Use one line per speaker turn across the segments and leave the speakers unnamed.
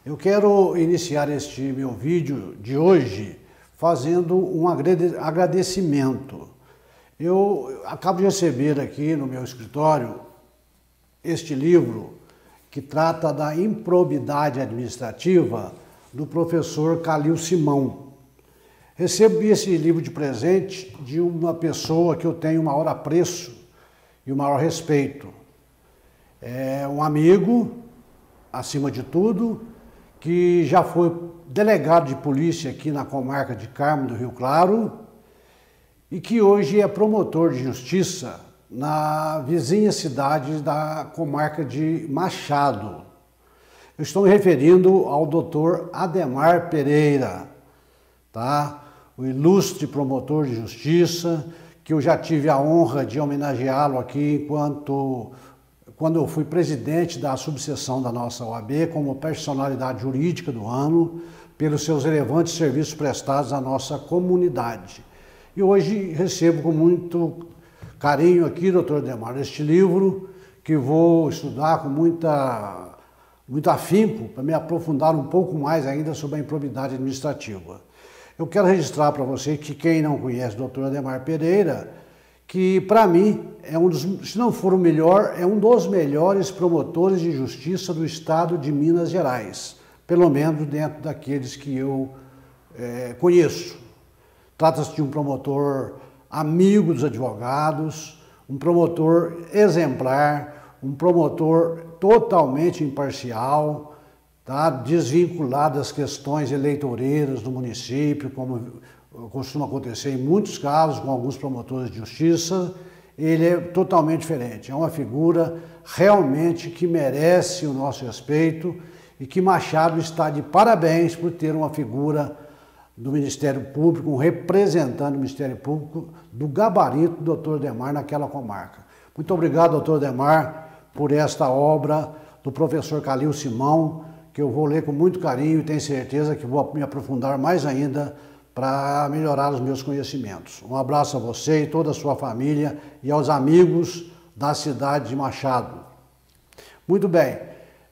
Eu quero iniciar este meu vídeo de hoje fazendo um agradecimento. Eu acabo de receber aqui no meu escritório este livro que trata da improbidade administrativa do professor Calil Simão. Recebi esse livro de presente de uma pessoa que eu tenho o maior apreço e o maior respeito. É um amigo, acima de tudo, que já foi delegado de polícia aqui na comarca de Carmo do Rio Claro e que hoje é promotor de justiça na vizinha cidade da comarca de Machado. Eu estou me referindo ao Dr. Ademar Pereira, tá? O ilustre promotor de justiça, que eu já tive a honra de homenageá-lo aqui quando eu fui presidente da subseção da nossa OAB, como personalidade jurídica do ano, pelos seus relevantes serviços prestados à nossa comunidade. E hoje recebo com muito carinho aqui, doutor Ademar, este livro, que vou estudar com muito afinco, para me aprofundar um pouco mais ainda sobre a improbidade administrativa. Eu quero registrar para você que quem não conhece o doutor Ademar Pereira, que para mim é um dos, se não for o melhor, é um dos melhores promotores de justiça do estado de Minas Gerais, pelo menos dentro daqueles que eu conheço. Trata-se de um promotor amigo dos advogados, um promotor exemplar, um promotor totalmente imparcial, tá? Desvinculado das questões eleitoreiras do município, como costuma acontecer em muitos casos com alguns promotores de justiça. Ele é totalmente diferente, é uma figura realmente que merece o nosso respeito e que Machado está de parabéns por ter uma figura do Ministério Público, um representante do Ministério Público do gabarito do doutor Ademar naquela comarca. Muito obrigado, doutor Ademar, por esta obra do professor Calil Simão, que eu vou ler com muito carinho e tenho certeza que vou me aprofundar mais ainda para melhorar os meus conhecimentos. Um abraço a você e toda a sua família e aos amigos da cidade de Machado. Muito bem,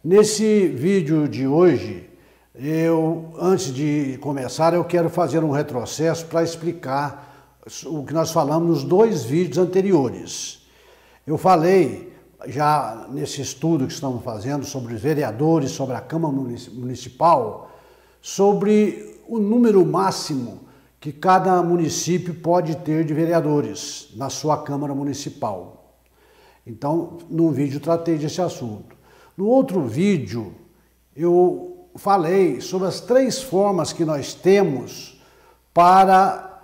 nesse vídeo de hoje, antes de começar, eu quero fazer um retrocesso para explicar o que nós falamos nos dois vídeos anteriores. Eu falei, já nesse estudo que estamos fazendo sobre os vereadores, sobre a Câmara Municipal, sobre o número máximo que cada município pode ter de vereadores na sua Câmara Municipal. Então, num vídeo tratei desse assunto. No outro vídeo, eu falei sobre as três formas que nós temos para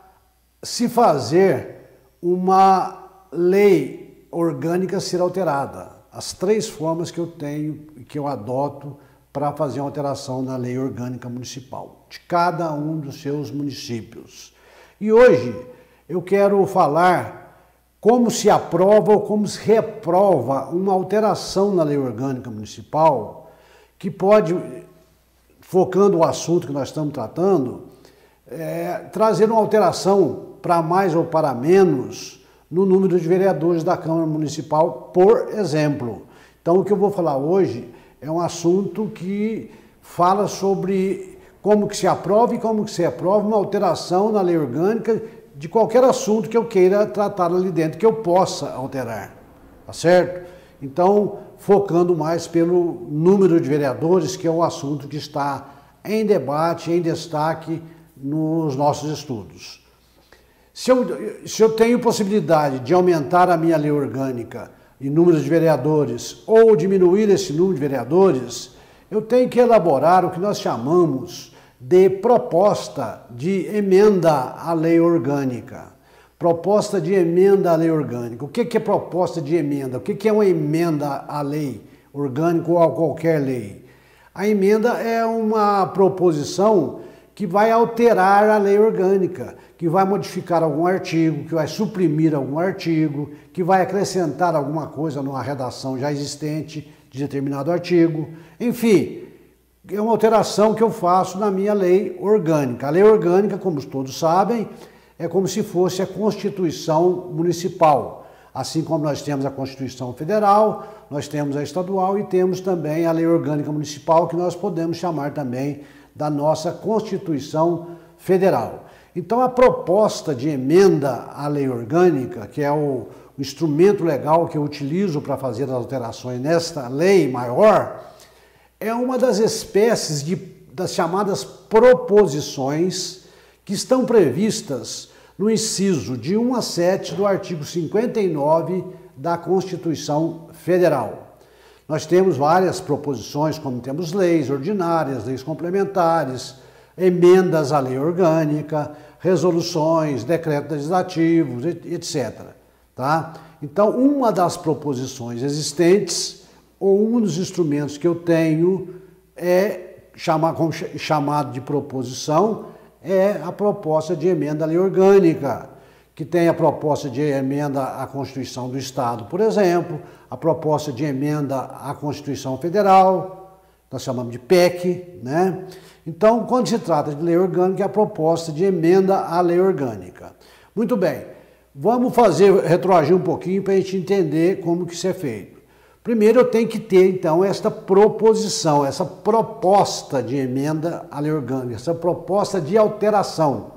se fazer uma lei orgânica ser alterada. As três formas que eu tenho e que eu adoto para fazer uma alteração na lei orgânica municipal, de cada um dos seus municípios. E hoje eu quero falar como se aprova ou como se reprova uma alteração na lei orgânica municipal, que pode, focando o assunto que nós estamos tratando, trazer uma alteração para mais ou para menos no número de vereadores da Câmara Municipal, por exemplo. Então, o que eu vou falar hoje é um assunto que fala sobre como que se aprova e como que se aprova uma alteração na lei orgânica de qualquer assunto que eu queira tratar ali dentro, que eu possa alterar, tá certo? Então, focando mais pelo número de vereadores, que é um assunto que está em debate, em destaque nos nossos estudos. Se eu tenho possibilidade de aumentar a minha lei orgânica em número de vereadores ou diminuir esse número de vereadores, eu tenho que elaborar o que nós chamamos de proposta de emenda à lei orgânica. Proposta de emenda à lei orgânica. O que é proposta de emenda? O que é uma emenda à lei orgânica ou a qualquer lei? A emenda é uma proposição que vai alterar a lei orgânica, que vai modificar algum artigo, que vai suprimir algum artigo, que vai acrescentar alguma coisa numa redação já existente de determinado artigo. Enfim, é uma alteração que eu faço na minha lei orgânica. A lei orgânica, como todos sabem, é como se fosse a Constituição Municipal. Assim como nós temos a Constituição Federal, nós temos a estadual e temos também a Lei Orgânica Municipal, que nós podemos chamar também da nossa Constituição Federal. Então, a proposta de emenda à Lei Orgânica, que é o instrumento legal que eu utilizo para fazer as alterações nesta lei maior, é uma das espécies das chamadas proposições que estão previstas no inciso de 1 a 7 do artigo 59 da Constituição Federal. Nós temos várias proposições, como temos leis ordinárias, leis complementares, emendas à lei orgânica, resoluções, decretos legislativos, etc. Tá? Então, uma das proposições existentes, ou um dos instrumentos que eu tenho, chamado de proposição, é a proposta de emenda à lei orgânica, que tem a proposta de emenda à Constituição do Estado, por exemplo, a proposta de emenda à Constituição Federal, nós chamamos de PEC, né? Então, quando se trata de lei orgânica, é a proposta de emenda à lei orgânica. Muito bem, vamos retroagir um pouquinho para a gente entender como que isso é feito. Primeiro eu tenho que ter, então, esta proposição, essa proposta de emenda à lei orgânica, essa proposta de alteração.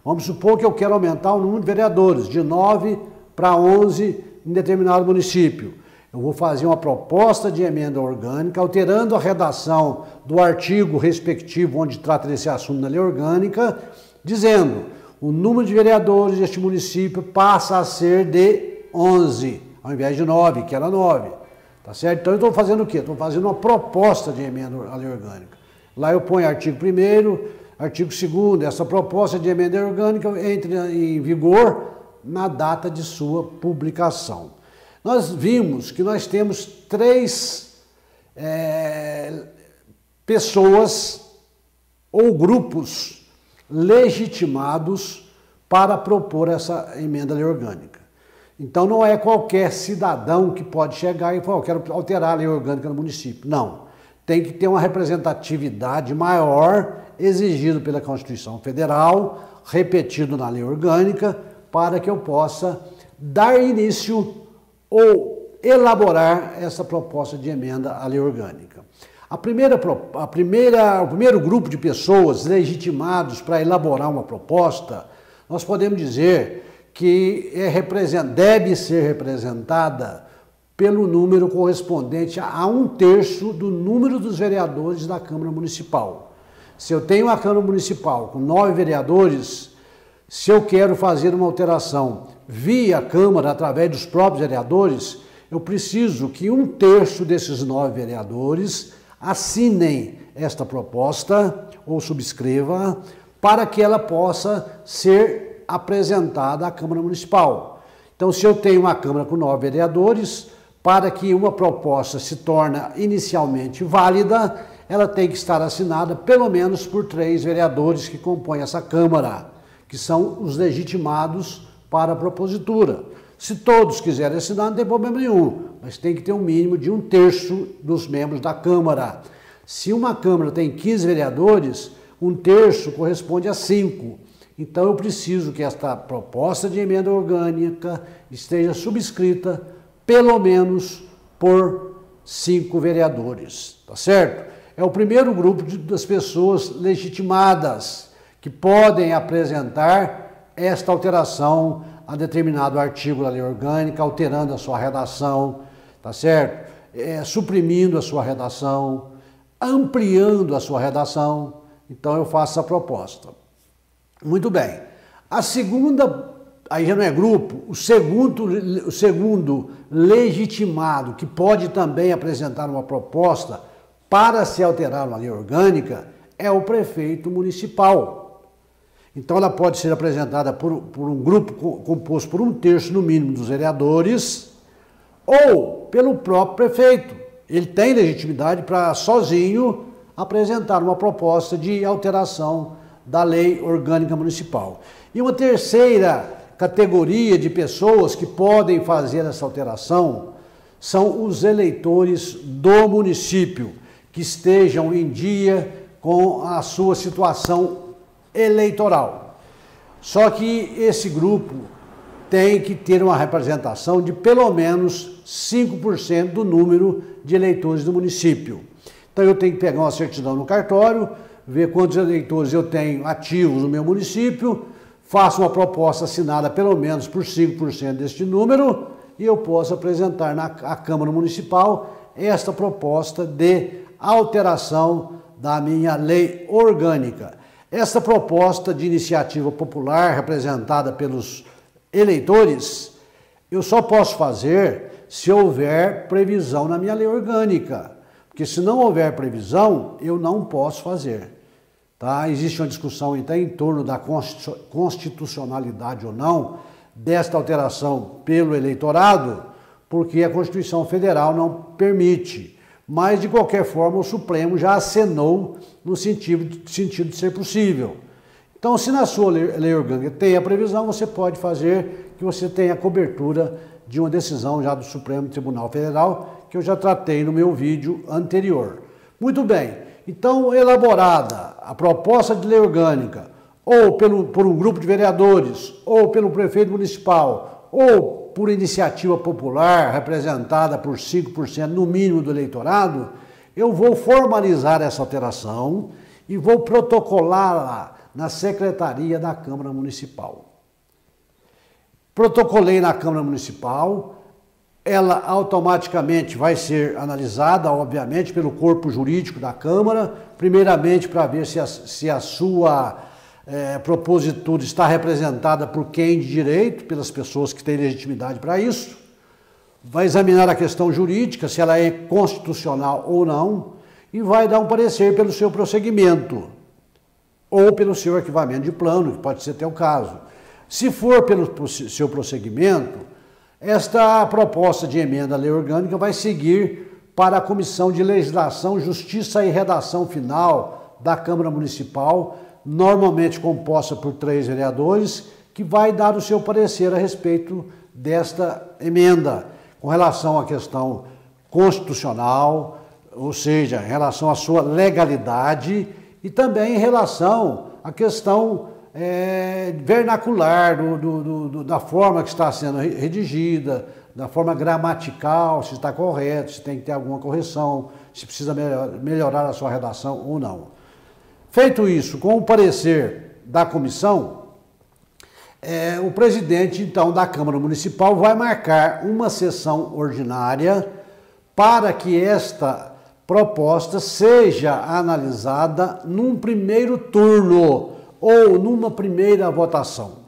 Vamos supor que eu quero aumentar o número de vereadores, de 9 para 11 em determinado município. Eu vou fazer uma proposta de emenda orgânica, alterando a redação do artigo respectivo onde trata desse assunto na lei orgânica, dizendo: o número de vereadores deste município passa a ser de 11, ao invés de 9, que era 9. Tá certo? Então eu estou fazendo o quê? Estou fazendo uma proposta de emenda à lei orgânica. Lá eu ponho artigo 1º, artigo 2º, essa proposta de emenda orgânica entra em vigor na data de sua publicação. Nós vimos que nós temos 3 pessoas ou grupos legitimados para propor essa emenda à lei orgânica. Então não é qualquer cidadão que pode chegar e falar: eu quero alterar a lei orgânica no município. Não. Tem que ter uma representatividade maior, exigido pela Constituição Federal, repetido na lei orgânica, para que eu possa dar início ou elaborar essa proposta de emenda à lei orgânica. O primeiro grupo de pessoas legitimados para elaborar uma proposta, nós podemos dizer que deve ser representada pelo número correspondente a 1/3 do número dos vereadores da Câmara Municipal. Se eu tenho uma Câmara Municipal com 9 vereadores, se eu quero fazer uma alteração via Câmara, através dos próprios vereadores, eu preciso que 1/3 desses 9 vereadores assinem esta proposta ou subscreva para que ela possa ser apresentada à Câmara Municipal. Então, se eu tenho uma Câmara com 9 vereadores, para que uma proposta se torne inicialmente válida, ela tem que estar assinada pelo menos por 3 vereadores que compõem essa Câmara, que são os legitimados para a propositura. Se todos quiserem assinar, não tem problema nenhum, mas tem que ter um mínimo de 1/3 dos membros da Câmara. Se uma Câmara tem 15 vereadores, 1/3 corresponde a 5. Então eu preciso que esta proposta de emenda orgânica esteja subscrita pelo menos por 5 vereadores, tá certo? É o primeiro grupo das pessoas legitimadas que podem apresentar esta alteração a determinado artigo da lei orgânica, alterando a sua redação, tá certo? Suprimindo a sua redação, ampliando a sua redação. Então eu faço essa proposta. Muito bem. A segunda, aí já não é grupo, o segundo legitimado que pode também apresentar uma proposta para se alterar uma lei orgânica é o prefeito municipal. Então ela pode ser apresentada por um grupo composto por 1/3 no mínimo dos vereadores ou pelo próprio prefeito. Ele tem legitimidade para sozinho apresentar uma proposta de alteração da lei orgânica municipal. E uma terceira categoria de pessoas que podem fazer essa alteração são os eleitores do município, que estejam em dia com a sua situação eleitoral. Só que esse grupo tem que ter uma representação de pelo menos 5% do número de eleitores do município. Então eu tenho que pegar uma certidão no cartório, ver quantos eleitores eu tenho ativos no meu município, faço uma proposta assinada pelo menos por 5% deste número e eu posso apresentar à Câmara Municipal esta proposta de alteração da minha lei orgânica. Esta proposta de iniciativa popular representada pelos eleitores, eu só posso fazer se houver previsão na minha lei orgânica, porque se não houver previsão, eu não posso fazer. Tá? Existe uma discussão então em torno da constitucionalidade ou não desta alteração pelo eleitorado, porque a Constituição Federal não permite. Mas, de qualquer forma, o Supremo já acenou no sentido de ser possível. Então, se na sua lei orgânica tem a previsão, você pode fazer que você tenha cobertura de uma decisão já do Supremo Tribunal Federal, que eu já tratei no meu vídeo anterior. Muito bem, então, elaborada a proposta de lei orgânica, ou por um grupo de vereadores, ou pelo prefeito municipal, ou por iniciativa popular, representada por 5% no mínimo do eleitorado, eu vou formalizar essa alteração e vou protocolá-la na Secretaria da Câmara Municipal. Protocolei na Câmara Municipal, ela automaticamente vai ser analisada, obviamente, pelo corpo jurídico da Câmara, primeiramente para ver se a sua propositura está representada por quem de direito, pelas pessoas que têm legitimidade para isso, vai examinar a questão jurídica, se ela é constitucional ou não, e vai dar um parecer pelo seu prosseguimento, ou pelo seu arquivamento de plano, que pode ser até o caso. Se for pelo seu prosseguimento, esta proposta de emenda à lei orgânica vai seguir para a Comissão de Legislação, Justiça e Redação Final da Câmara Municipal, normalmente composta por 3 vereadores, que vai dar o seu parecer a respeito desta emenda, com relação à questão constitucional, ou seja, em relação à sua legalidade, e também em relação à questão vernacular, da forma que está sendo redigida, da forma gramatical, se está correto, se tem que ter alguma correção, se precisa melhorar a sua redação ou não. Feito isso, com o parecer da comissão, o presidente, então, da Câmara Municipal vai marcar uma sessão ordinária para que esta proposta seja analisada num primeiro turno ou numa primeira votação.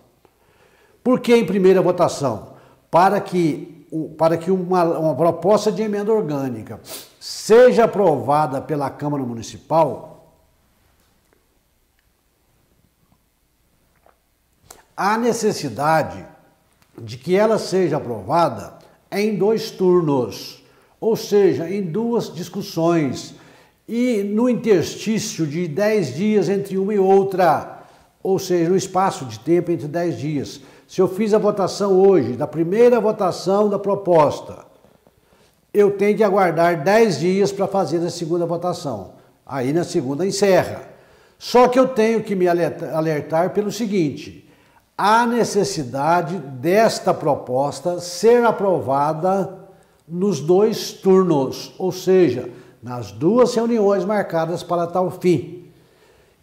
Por que em primeira votação? Para que uma proposta de emenda orgânica seja aprovada pela Câmara Municipal, há necessidade de que ela seja aprovada em 2 turnos, ou seja, em 2 discussões, e no interstício de 10 dias entre uma e outra, ou seja, no espaço de tempo entre 10 dias. Se eu fiz a votação hoje, da primeira votação da proposta, eu tenho que aguardar 10 dias para fazer a segunda votação. Aí na segunda encerra. Só que eu tenho que me alertar pelo seguinte: há necessidade desta proposta ser aprovada nos 2 turnos, ou seja, nas 2 reuniões marcadas para tal fim.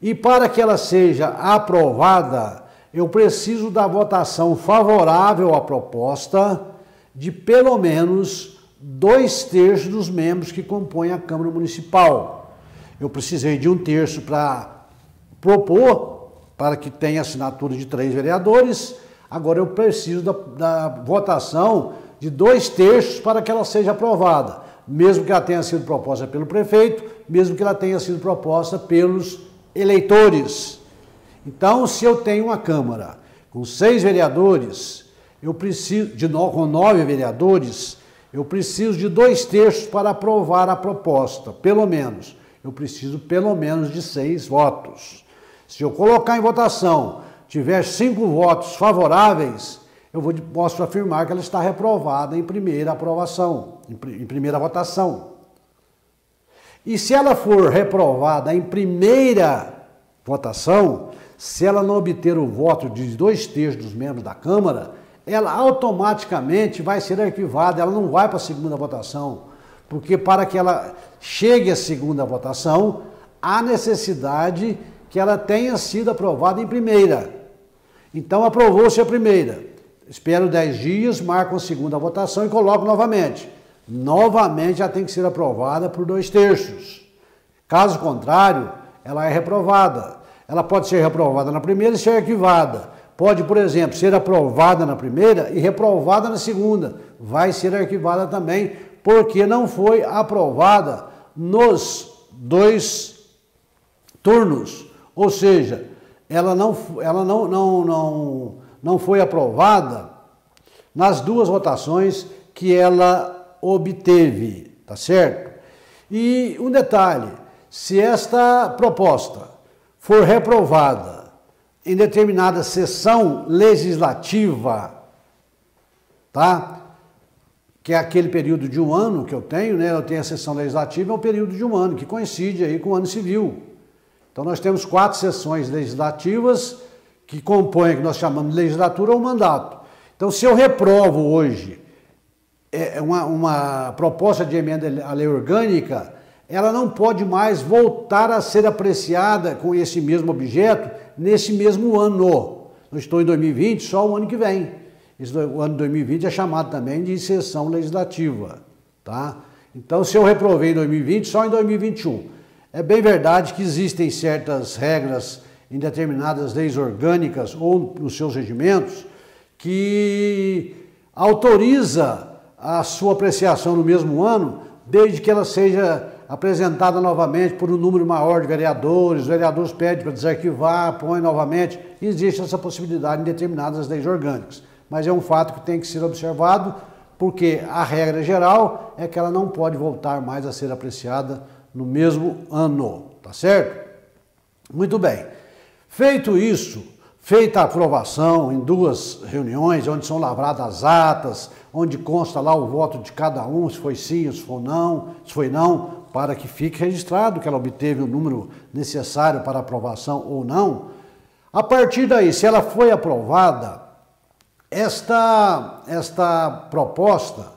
E para que ela seja aprovada, eu preciso da votação favorável à proposta de pelo menos 2/3 dos membros que compõem a Câmara Municipal. Eu precisei de 1/3 para propor, para que tenha assinatura de 3 vereadores, agora eu preciso da votação de 2/3 para que ela seja aprovada, mesmo que ela tenha sido proposta pelo prefeito, mesmo que ela tenha sido proposta pelos eleitores. Então, se eu tenho uma Câmara com 6 vereadores, eu preciso com 9 vereadores, eu preciso de 2/3 para aprovar a proposta, pelo menos. Eu preciso pelo menos de 6 votos. Se eu colocar em votação, tiver 5 votos favoráveis, posso afirmar que ela está reprovada em primeira aprovação, em primeira votação. E se ela for reprovada em primeira votação, se ela não obter o voto de 2/3 dos membros da Câmara, ela automaticamente vai ser arquivada, ela não vai para a segunda votação, porque para que ela chegue à segunda votação, há necessidade que ela tenha sido aprovada em primeira. Então aprovou-se a primeira, espero 10 dias, marco a segunda votação e coloco novamente. Novamente ela tem que ser aprovada por 2/3. Caso contrário, ela é reprovada. Ela pode ser reprovada na primeira e ser arquivada. Pode, por exemplo, ser aprovada na primeira e reprovada na segunda. Vai ser arquivada também, porque não foi aprovada nos 2 turnos. Ou seja, ela não foi aprovada nas 2 votações que ela obteve, tá certo? E um detalhe, se esta proposta for reprovada em determinada sessão legislativa, tá? Que é aquele período de 1 ano que eu tenho, né? Eu tenho a sessão legislativa, é um período de 1 ano, que coincide aí com o ano civil. Então nós temos 4 sessões legislativas que compõem o que nós chamamos de legislatura ou mandato. Então se eu reprovo hoje uma proposta de emenda à lei orgânica, ela não pode mais voltar a ser apreciada com esse mesmo objeto nesse mesmo ano. Eu estou em 2020, só o ano que vem. O ano de 2020 é chamado também de sessão legislativa, tá? Então se eu reprovei em 2020, só em 2021. É bem verdade que existem certas regras em determinadas leis orgânicas ou nos seus regimentos que autoriza a sua apreciação no mesmo ano, desde que ela seja apresentada novamente por um número maior de vereadores, os vereadores pedem para desarquivar, põe novamente, existe essa possibilidade em determinadas leis orgânicas. Mas é um fato que tem que ser observado, porque a regra geral é que ela não pode voltar mais a ser apreciada no mesmo ano, tá certo? Muito bem. Feito isso, feita a aprovação em 2 reuniões, onde são lavradas as atas, onde consta lá o voto de cada um, se foi sim, se foi não, para que fique registrado que ela obteve o número necessário para aprovação ou não. A partir daí, se ela foi aprovada, esta proposta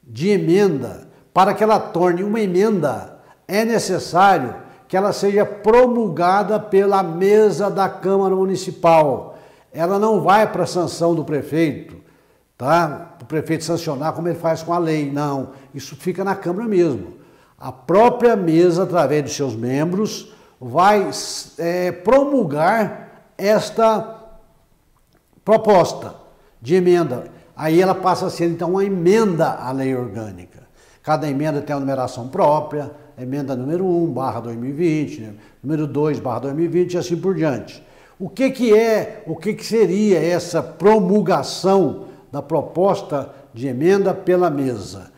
de emenda, para que ela torne uma emenda, é necessário que ela seja promulgada pela mesa da Câmara Municipal. Ela não vai para a sanção do prefeito, tá? O prefeito sancionar como ele faz com a lei, não. Isso fica na Câmara mesmo. A própria mesa, através dos seus membros, vai promulgar esta proposta de emenda. Aí ela passa a ser, então, uma emenda à lei orgânica. Cada emenda tem uma numeração própria, emenda número 1/2020, né? Número 2/2020 e assim por diante. O que seria essa promulgação da proposta de emenda pela mesa?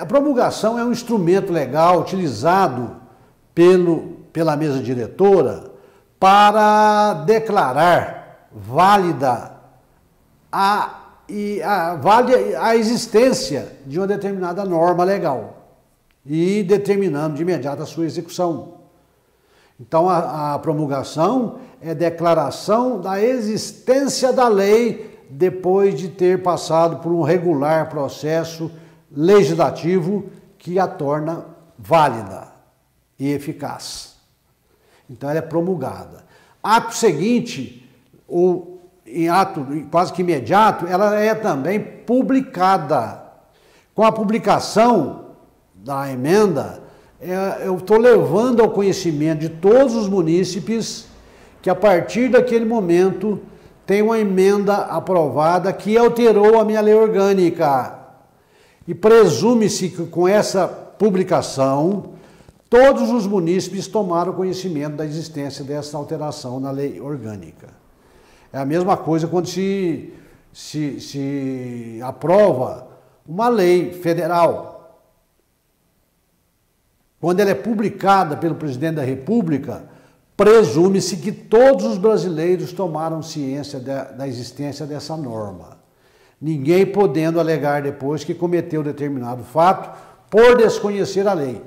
A promulgação é um instrumento legal utilizado pela mesa diretora para declarar válida a existência de uma determinada norma legal e determinando de imediato a sua execução. Então a promulgação é declaração da existência da lei depois de ter passado por um regular processo legislativo que a torna válida e eficaz. Então ela é promulgada. Ato seguinte, ou em ato quase que imediato, ela é também publicada. Com a publicação da emenda, eu estou levando ao conhecimento de todos os munícipes que a partir daquele momento tem uma emenda aprovada que alterou a minha lei orgânica. E presume-se que com essa publicação, todos os munícipes tomaram conhecimento da existência dessa alteração na lei orgânica. É a mesma coisa quando se aprova uma lei federal. Quando ela é publicada pelo presidente da República, presume-se que todos os brasileiros tomaram ciência da existência dessa norma. Ninguém podendo alegar depois que cometeu determinado fato por desconhecer a lei.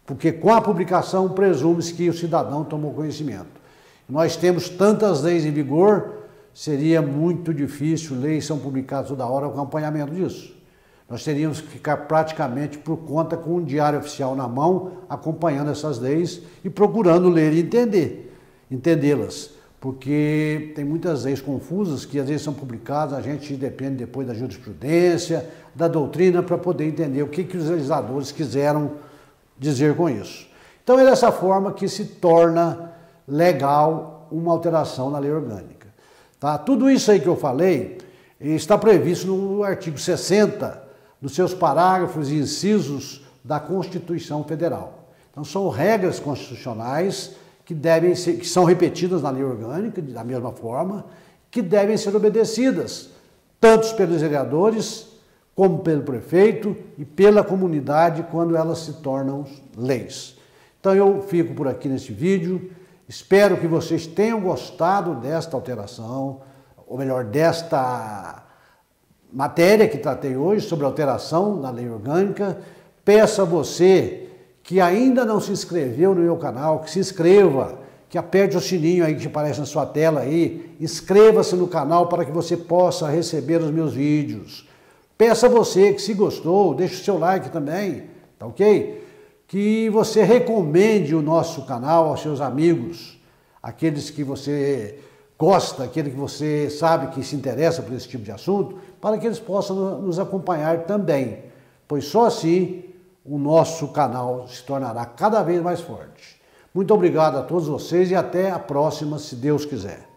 Porque com a publicação presume-se que o cidadão tomou conhecimento. Nós temos tantas leis em vigor, seria muito difícil, leis são publicadas toda hora, o acompanhamento disso. Nós teríamos que ficar praticamente por conta com um diário oficial na mão, acompanhando essas leis e procurando ler e entendê-las. Porque tem muitas leis confusas que às vezes são publicadas, a gente depende depois da jurisprudência, da doutrina, para poder entender o que os legisladores quiseram dizer com isso. Então é dessa forma que se torna legal uma alteração na lei orgânica. Tá? Tudo isso aí que eu falei está previsto no artigo 60, nos seus parágrafos e incisos da Constituição Federal. Então são regras constitucionais que são repetidas na lei orgânica, da mesma forma, que devem ser obedecidas, tanto pelos vereadores, como pelo prefeito e pela comunidade, quando elas se tornam leis. Então eu fico por aqui nesse vídeo, espero que vocês tenham gostado desta alteração, ou melhor, desta matéria que tratei hoje sobre alteração na lei orgânica. Peço a você que ainda não se inscreveu no meu canal, que se inscreva, que aperte o sininho aí que aparece na sua tela aí, inscreva-se no canal para que você possa receber os meus vídeos. Peço a você que, se gostou, deixe o seu like também, tá ok? Que você recomende o nosso canal aos seus amigos, aqueles que você gosta, aquele que você sabe que se interessa por esse tipo de assunto, para que eles possam nos acompanhar também, pois só assim o nosso canal se tornará cada vez mais forte. Muito obrigado a todos vocês e até a próxima, se Deus quiser.